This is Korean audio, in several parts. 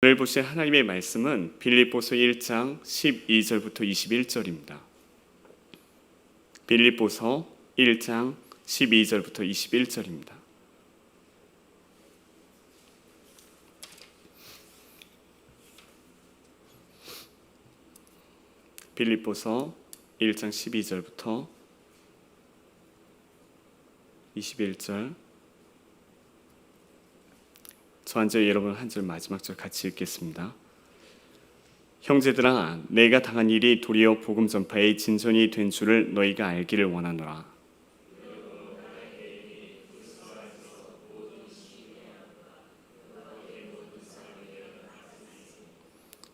오늘 보실 하나님의 말씀은 빌립보서 1장 12절부터 21절입니다. 빌립보서 1장 12절부터 21절입니다. 빌립보서 1장 12절부터 21절. 저 한 절, 여러분 한 절, 마지막 절 같이 읽겠습니다. 형제들아, 내가 당한 일이 도리어 복음 전파의 진전이 된 줄을 너희가 알기를 원하노라.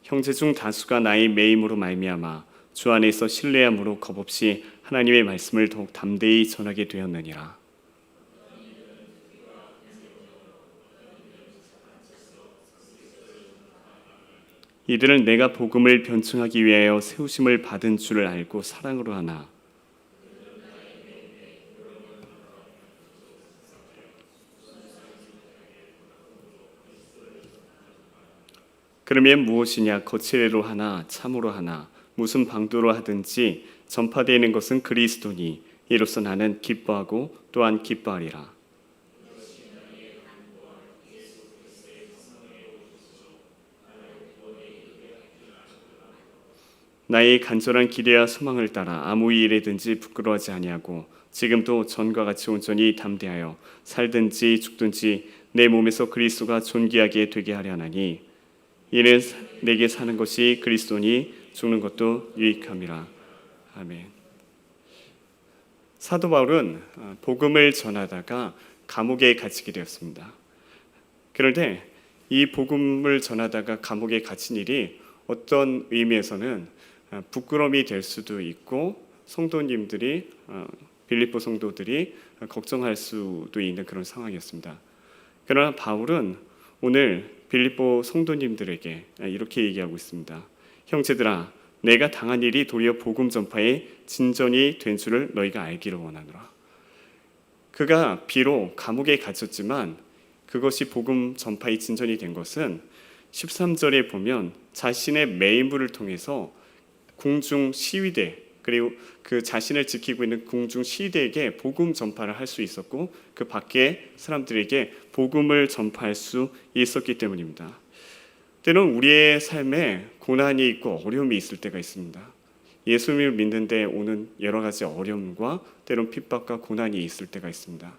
형제 중 다수가 나의 매임으로 말미암아 주 안에서 신뢰함으로 겁없이 하나님의 말씀을 더욱 담대히 전하게 되었느니라. 이들은 내가 복음을 변증하기 위하여 세우심을 받은 줄을 알고 사랑으로 하나. 그러면 무엇이냐? 거칠애로 하나 참으로 하나 무슨 방도로 하든지 전파되는 것은 그리스도니 이로써 나는 기뻐하고 또한 기뻐하리라. 나의 간절한 기대와 소망을 따라 아무 일에든지 부끄러워하지 아니하고 지금도 전과 같이 온전히 담대하여 살든지 죽든지 내 몸에서 그리스도가 존귀하게 되게 하려 하나니 이는 내게 사는 것이 그리스도니 죽는 것도 유익함이라. 아멘. 사도 바울은 복음을 전하다가 감옥에 갇히게 되었습니다. 그런데 이 복음을 전하다가 감옥에 갇힌 일이 어떤 의미에서는 부끄러움이 될 수도 있고 성도님들이 빌립보 성도들이 걱정할 수도 있는 그런 상황이었습니다. 그러나 바울은 오늘 빌립보 성도님들에게 이렇게 얘기하고 있습니다. 형제들아, 내가 당한 일이 도리어 복음 전파의 진전이 된 줄을 너희가 알기를 원하노라. 그가 비록 감옥에 갇혔지만 그것이 복음 전파의 진전이 된 것은 13절에 보면 자신의 매임을 통해서 궁중 시위대, 그리고 그 자신을 지키고 있는 궁중 시위대에게 복음 전파를 할 수 있었고 그 밖에 사람들에게 복음을 전파할 수 있었기 때문입니다. 때론 우리의 삶에 고난이 있고 어려움이 있을 때가 있습니다. 예수님을 믿는데 오는 여러 가지 어려움과 때론 핍박과 고난이 있을 때가 있습니다.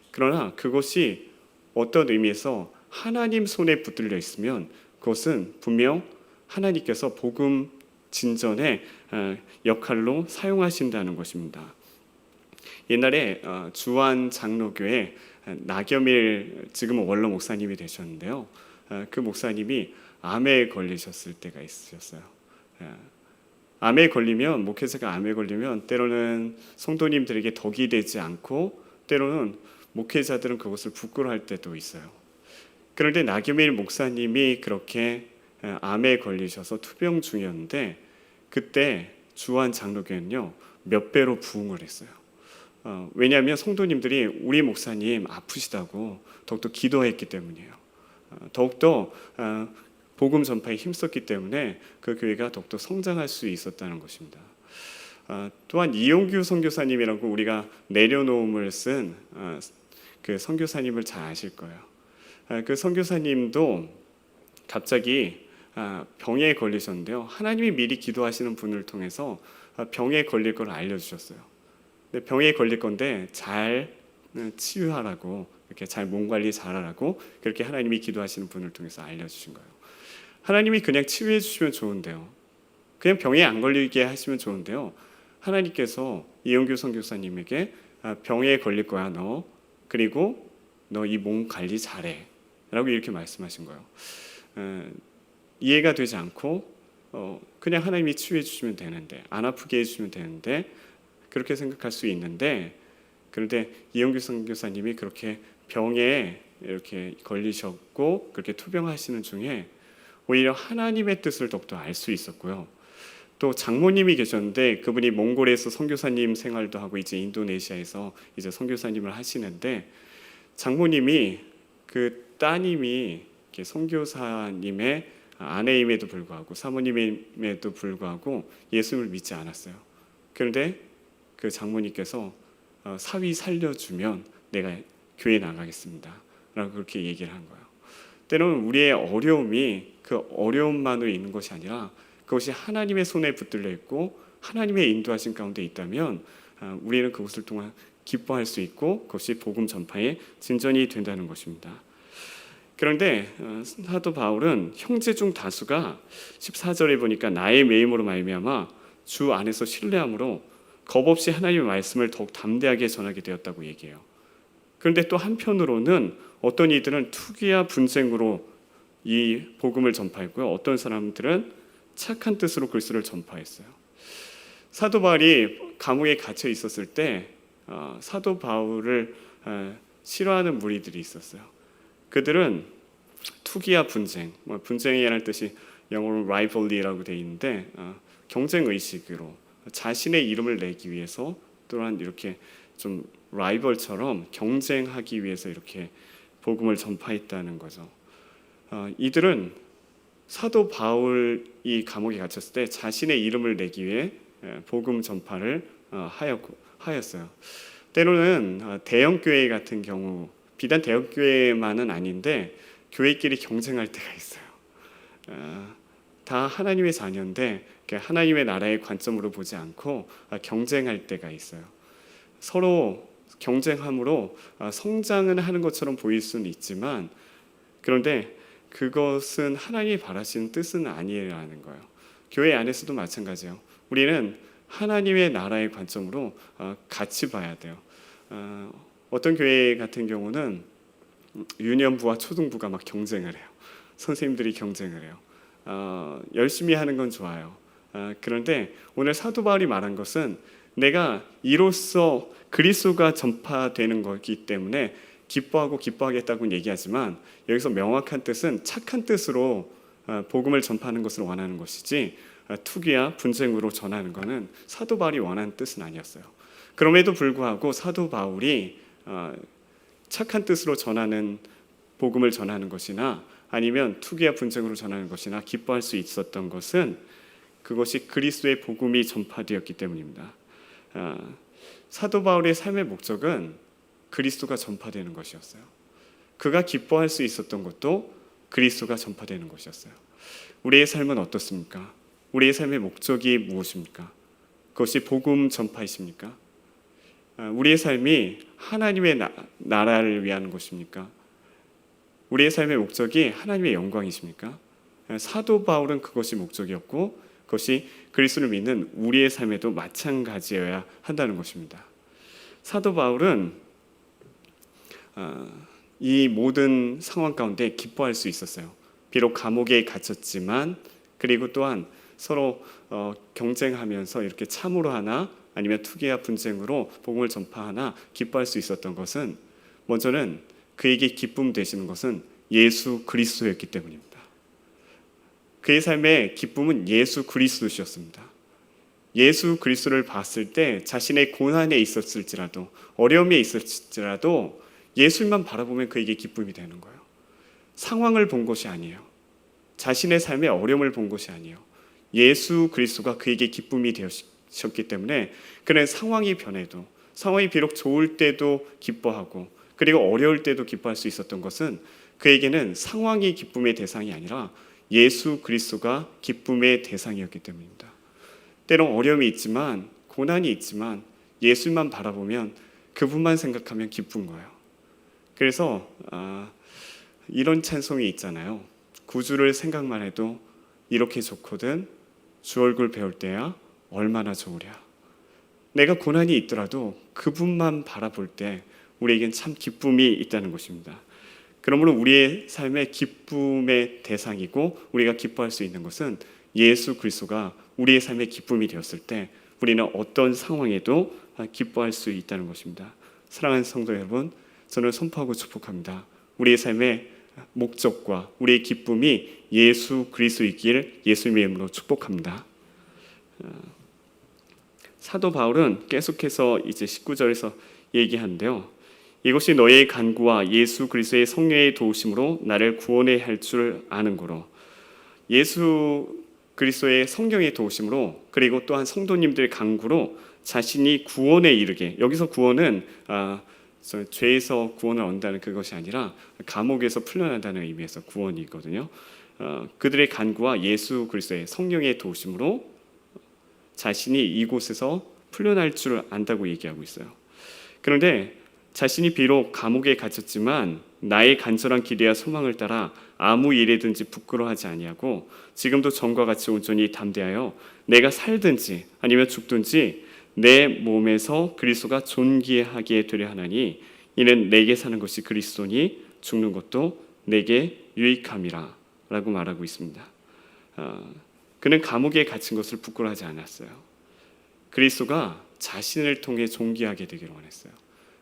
그러나 그것이 어떤 의미에서 하나님 손에 붙들려 있으면 그것은 분명 하나님께서 복음 진전의 역할로 사용하신다는 것입니다. 옛날에 주안 장로교회 나겸일, 지금은 원로 목사님이 되셨는데요. 그 목사님이 암에 걸리셨을 때가 있으셨어요. 암에 걸리면, 목회자가 암에 걸리면 때로는 성도님들에게 덕이 되지 않고 때로는 목회자들은 그것을 부끄러워할 때도 있어요. 그런데 나겸일 목사님이 그렇게 암에 걸리셔서 투병 중이었는데 그때 주안 장로교회는요 몇 배로 부흥을 했어요. 왜냐하면 성도님들이 우리 목사님 아프시다고 더욱더 기도했기 때문이에요. 더욱더 복음 전파에 힘썼기 때문에 그 교회가 더욱더 성장할 수 있었다는 것입니다. 또한 이용규 선교사님이라고 우리가 내려놓음을 쓴 그 선교사님을 잘 아실 거예요. 그 선교사님도 갑자기 병에 걸리셨는데요. 하나님이 미리 기도하시는 분을 통해서 병에 걸릴 걸 알려주셨어요. 근데 병에 걸릴 건데 잘 치유하라고, 이렇게 잘 몸 관리 잘하라고 그렇게 하나님이 기도하시는 분을 통해서 알려주신 거예요. 하나님이 그냥 치유해 주시면 좋은데요. 그냥 병에 안 걸리게 하시면 좋은데요. 하나님께서 이용규 선교사님에게 병에 걸릴 거야 너. 그리고 너 이 몸 관리 잘해 라고 이렇게 말씀하신 거예요. 이해가 되지 않고 그냥 하나님이 치유해 주시면 되는데, 안 아프게 해주시면 되는데 그렇게 생각할 수 있는데, 그런데 이용규 선교사님이 그렇게 병에 이렇게 걸리셨고 그렇게 투병하시는 중에 오히려 하나님의 뜻을 더욱더 알 수 있었고요. 또 장모님이 계셨는데 그분이 몽골에서 선교사님 생활도 하고 이제 인도네시아에서 이제 선교사님을 하시는데 장모님이 그 따님이 이렇게 선교사님의 아내임에도 불구하고 사모님임에도 불구하고 예수님을 믿지 않았어요. 그런데 그 장모님께서 사위 살려주면 내가 교회 나가겠습니다 라고 그렇게 얘기를 한 거예요. 때로는 우리의 어려움이 그 어려움만으로 있는 것이 아니라 그것이 하나님의 손에 붙들려 있고 하나님의 인도하신 가운데 있다면 우리는 그것을 통한 기뻐할 수 있고 그것이 복음 전파의 진전이 된다는 것입니다. 그런데 사도 바울은 형제 중 다수가 14절에 보니까 나의 매임으로 말미암아 주 안에서 신뢰함으로 겁없이 하나님의 말씀을 더욱 담대하게 전하게 되었다고 얘기해요. 그런데 또 한편으로는 어떤 이들은 투기와 분쟁으로 이 복음을 전파했고요. 어떤 사람들은 착한 뜻으로 글쓰를 전파했어요. 사도 바울이 감옥에 갇혀 있었을 때 사도 바울을 싫어하는 무리들이 있었어요. 그들은 투기와 분쟁, 분쟁이라는 뜻이 영어로 rivalry라고 되어 있는데 경쟁 의식으로 자신의 이름을 내기 위해서 또한 이렇게 좀 라이벌처럼 경쟁하기 위해서 이렇게 복음을 전파했다는 거죠. 이들은 사도 바울이 감옥에 갇혔을 때 자신의 이름을 내기 위해 복음 전파를 하였어요. 때로는 대형 교회 같은 경우 비단 대형 교회만은 아닌데 교회끼리 경쟁할 때가 있어요. 다 하나님의 자녀인데 하나님의 나라의 관점으로 보지 않고 경쟁할 때가 있어요. 서로 경쟁함으로 성장은 하는 것처럼 보일 수는 있지만 그런데 그것은 하나님이 바라시는 뜻은 아니라는 거예요. 교회 안에서도 마찬가지예요. 우리는 하나님의 나라의 관점으로 같이 봐야 돼요. 어떤 교회 같은 경우는 유년부와 초등부가 막 경쟁을 해요. 선생님들이 경쟁을 해요. 열심히 하는 건 좋아요. 그런데 오늘 사도 바울이 말한 것은 내가 이로써 그리스도가 전파되는 거기 때문에 기뻐하고 기뻐하겠다고 얘기하지만 여기서 명확한 뜻은 착한 뜻으로 복음을 전파하는 것을 원하는 것이지 투기와 분쟁으로 전하는 것은 사도 바울이 원하는 뜻은 아니었어요. 그럼에도 불구하고 사도 바울이 착한 뜻으로 전하는 복음을 전하는 것이나 아니면 투기와 분쟁으로 전하는 것이나 기뻐할 수 있었던 것은 그것이 그리스도의 복음이 전파되었기 때문입니다. 사도 바울의 삶의 목적은 그리스도가 전파되는 것이었어요. 그가 기뻐할 수 있었던 것도 그리스도가 전파되는 것이었어요. 우리의 삶은 어떻습니까? 우리의 삶의 목적이 무엇입니까? 그것이 복음 전파이십니까? 우리의 삶이 하나님의 나라를 위한 것입니까? 우리의 삶의 목적이 하나님의 영광이십니까? 사도 바울은 그것이 목적이었고 그것이 그리스도를 믿는 우리의 삶에도 마찬가지여야 한다는 것입니다. 사도 바울은 이 모든 상황 가운데 기뻐할 수 있었어요. 비록 감옥에 갇혔지만 그리고 또한 서로 경쟁하면서 이렇게 참으로 하나 아니면 투기와 분쟁으로 복음을 전파하나 기뻐할 수 있었던 것은 먼저는 그에게 기쁨 되시는 것은 예수 그리스도였기 때문입니다. 그의 삶의 기쁨은 예수 그리스도셨습니다. 예수 그리스도를 봤을 때 자신의 고난에 있었을지라도 어려움에 있었을지라도 예수님만 바라보면 그에게 기쁨이 되는 거예요. 상황을 본 것이 아니에요. 자신의 삶의 어려움을 본 것이 아니에요. 예수 그리스도가 그에게 기쁨이 되셨기 때문에 그는 상황이 변해도 상황이 비록 좋을 때도 기뻐하고 그리고 어려울 때도 기뻐할 수 있었던 것은 그에게는 상황이 기쁨의 대상이 아니라 예수 그리스도가 기쁨의 대상이었기 때문입니다. 때론 어려움이 있지만 고난이 있지만 예수만 바라보면 그분만 생각하면 기쁜 거예요. 그래서 이런 찬송이 있잖아요. 구주를 생각만 해도 이렇게 좋거든 주 얼굴 배울 때야 얼마나 좋으랴. 내가 고난이 있더라도 그분만 바라볼 때 우리에겐 참 기쁨이 있다는 것입니다. 그러므로 우리의 삶의 기쁨의 대상이고 우리가 기뻐할 수 있는 것은 예수 그리스도가 우리의 삶의 기쁨이 되었을 때 우리는 어떤 상황에도 기뻐할 수 있다는 것입니다. 사랑하는 성도 여러분, 저는 선포하고 축복합니다. 우리의 삶의 목적과 우리의 기쁨이 예수 그리스도이길 예수님의 이름으로 축복합니다. 사도 바울은 계속해서 이제 19절에서 얘기하는데요. 이것이 너의 간구와 예수 그리스도의 성령의 도우심으로 나를 구원해 할 줄 아는 거로. 예수 그리스도의 성령의 도우심으로, 그리고 또한 성도님들의 간구로 자신이 구원에 이르게. 여기서 구원은 죄에서 구원을 얻는다는 그것이 아니라 감옥에서 풀려난다는 의미에서 구원이거든요. 그들의 간구와 예수 그리스도의 성령의 도우심으로 자신이 이곳에서 풀려날 줄 안다고 얘기하고 있어요. 그런데 자신이 비록 감옥에 갇혔지만 나의 간절한 기대와 소망을 따라 아무 일에든지 부끄러워하지 아니하고 지금도 전과 같이 온전히 담대하여 내가 살든지 아니면 죽든지 내 몸에서 그리스도가 존귀하게 되려 하나니 이는 내게 사는 것이 그리스도니 죽는 것도 내게 유익함이라 라고 말하고 있습니다. 그는 감옥에 갇힌 것을 부끄러워하지 않았어요. 그리스도가 자신을 통해 존귀하게 되기를 원했어요.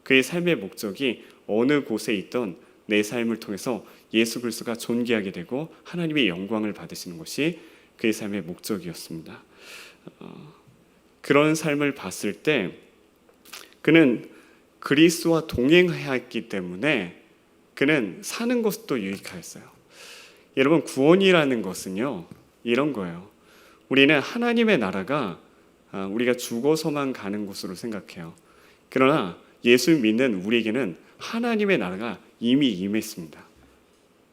그의 삶의 목적이 어느 곳에 있던 내 삶을 통해서 예수 그리스도가 존귀하게 되고 하나님의 영광을 받으시는 것이 그의 삶의 목적이었습니다. 그런 삶을 봤을 때 그는 그리스도와 동행하였기 때문에 그는 사는 것도 유익하였어요. 여러분, 구원이라는 것은요, 이런 거예요. 우리는 하나님의 나라가 우리가 죽어서만 가는 곳으로 생각해요. 그러나 예수 믿는 우리에게는 하나님의 나라가 이미 임했습니다.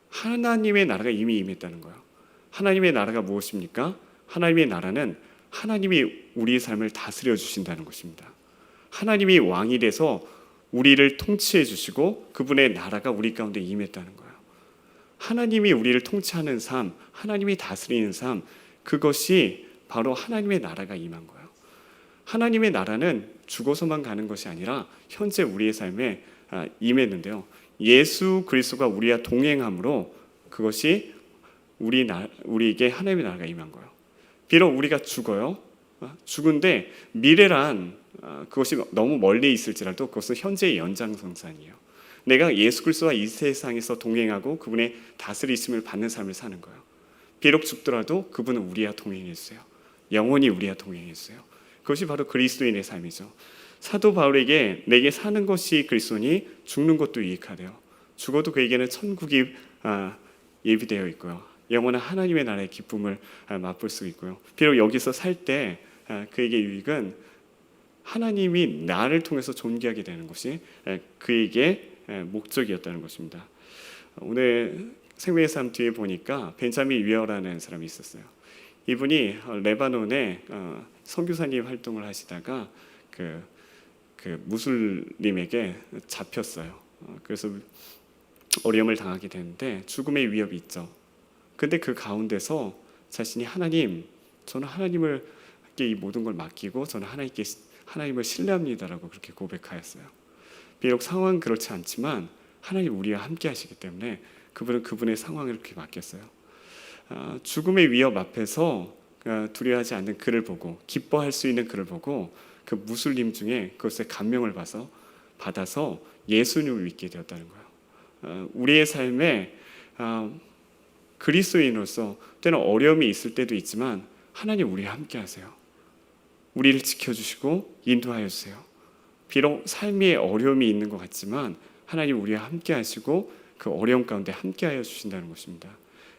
하나님의 나라가 이미 임했다는 거예요. 하나님의 나라가 무엇입니까? 하나님의 나라는 하나님이 우리의 삶을 다스려 주신다는 것입니다. 하나님이 왕이 돼서 우리를 통치해 주시고 그분의 나라가 우리 가운데 임했다는 거예요. 하나님이 우리를 통치하는 삶, 하나님이 다스리는 삶, 그것이 바로 하나님의 나라가 임한 거예요. 하나님의 나라는 죽어서만 가는 것이 아니라 현재 우리의 삶에 임했는데요. 예수 그리스도가 우리와 동행함으로 그것이 우리에게 하나님의 나라가 임한 거예요. 비록 우리가 죽어요. 죽은데 미래란 그것이 너무 멀리 있을지라도 그것은 현재의 연장선상이에요. 내가 예수 그리스도와 이 세상에서 동행하고 그분의 다스리심을 받는 삶을 사는 거예요. 비록 죽더라도 그분은 우리와 동행했어요. 영원히 우리와 동행했어요. 그것이 바로 그리스도인의 삶이죠. 사도 바울에게 내게 사는 것이 그리스도니 죽는 것도 유익하대요. 죽어도 그에게는 천국이 예비되어 있고요. 영원한 하나님의 나라의 기쁨을 맛볼 수 있고요. 비록 여기서 살 때 그에게 유익은 하나님이 나를 통해서 존귀하게 되는 것이 그에게 목적이었다는 것입니다. 오늘 생명의 삶 뒤에 보니까 벤자민 위어라는 사람이 있었어요. 이분이 레바논에 선교사님 활동을 하시다가 그 무슬림에게 잡혔어요. 그래서 어려움을 당하게 되는데 죽음의 위협이 있죠. 근데 그 가운데서 자신이 하나님, 저는 하나님을 이 모든 걸 맡기고 저는 하나님을 신뢰합니다라고 그렇게 고백하였어요. 비록 상황은 그렇지 않지만 하나님 우리와 함께 하시기 때문에 그분은 그분의 상황을 그렇게 맡겼어요. 죽음의 위협 앞에서 두려워하지 않는 그를 보고 기뻐할 수 있는 그를 보고 그 무슬림 중에 그것에 감명을 받아서 예수님을 믿게 되었다는 거예요. 우리의 삶에 그리스도인으로서 때는 어려움이 있을 때도 있지만 하나님 우리와 함께 하세요. 우리를 지켜주시고 인도하여 주세요. 비록 삶에 어려움이 있는 것 같지만 하나님 우리와 함께 하시고 그 어려움 가운데 함께 하여 주신다는 것입니다.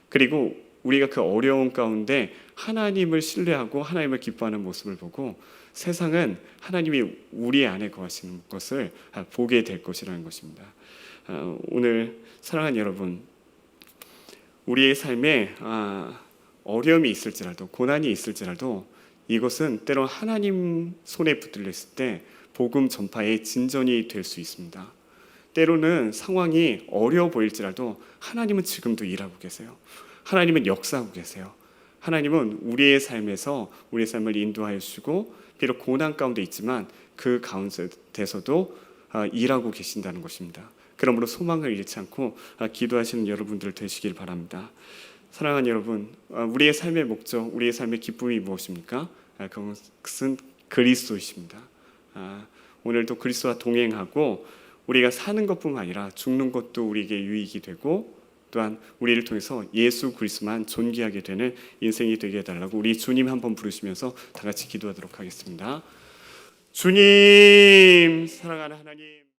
그리고 우리가 그 어려움 가운데 하나님을 신뢰하고 하나님을 기뻐하는 모습을 보고 세상은 하나님이 우리 안에 거하시는 것을 보게 될 것이라는 것입니다. 오늘 사랑하는 여러분, 우리의 삶에 어려움이 있을지라도 고난이 있을지라도 이것은 때로 하나님 손에 붙들렸을 때 복음 전파의 진전이 될 수 있습니다. 때로는 상황이 어려워 보일지라도 하나님은 지금도 일하고 계세요. 하나님은 역사하고 계세요. 하나님은 우리의 삶에서 우리의 삶을 인도하여 주시고 비록 고난 가운데 있지만 그 가운데서도 일하고 계신다는 것입니다. 그러므로 소망을 잃지 않고 기도하시는 여러분들 되시길 바랍니다. 사랑하는 여러분, 우리의 삶의 목적, 우리의 삶의 기쁨이 무엇입니까? 그것은 그리스도이십니다. 오늘도 그리스도와 동행하고 우리가 사는 것뿐만 아니라 죽는 것도 우리에게 유익이 되고 또한 우리를 통해서 예수 그리스도만 존귀하게 되는 인생이 되게 해달라고 우리 주님 한번 부르시면서 다 같이 기도하도록 하겠습니다. 주님, 사랑하는 하나님,